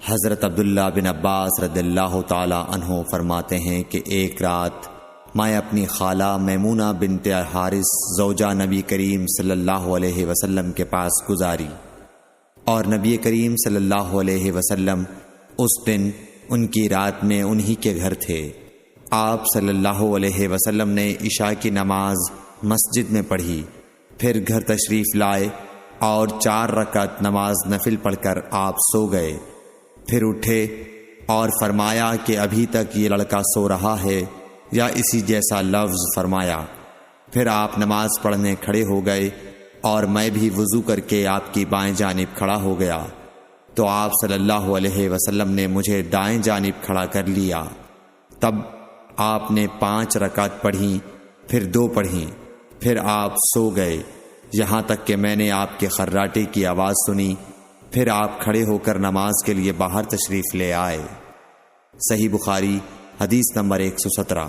حضرت عبداللہ بن عباس رضی اللہ تعالی عنہ فرماتے ہیں کہ ایک رات میں اپنی خالہ میمونہ بنت حارث زوجہ نبی کریم صلی اللہ علیہ وسلم کے پاس گزاری، اور نبی کریم صلی اللہ علیہ وسلم اس دن ان کی رات میں انہی کے گھر تھے۔ آپ صلی اللہ علیہ وسلم نے عشاء کی نماز مسجد میں پڑھی، پھر گھر تشریف لائے اور 4 رکعت نماز نفل پڑھ کر آپ سو گئے۔ پھر اٹھے اور فرمایا کہ ابھی تک یہ لڑکا سو رہا ہے یا اسی جیسا لفظ فرمایا۔ پھر آپ نماز پڑھنے کھڑے ہو گئے اور میں بھی وضو کر کے آپ کی بائیں جانب کھڑا ہو گیا، تو آپ صلی اللہ علیہ وسلم نے مجھے دائیں جانب کھڑا کر لیا۔ تب آپ نے 5 رکعت پڑھیں، پھر 2 پڑھیں، پھر آپ سو گئے، یہاں تک کہ میں نے آپ کے خراٹے کی آواز سنی۔ پھر آپ کھڑے ہو کر نماز کے لیے باہر تشریف لے آئے۔ صحیح بخاری حدیث نمبر 117۔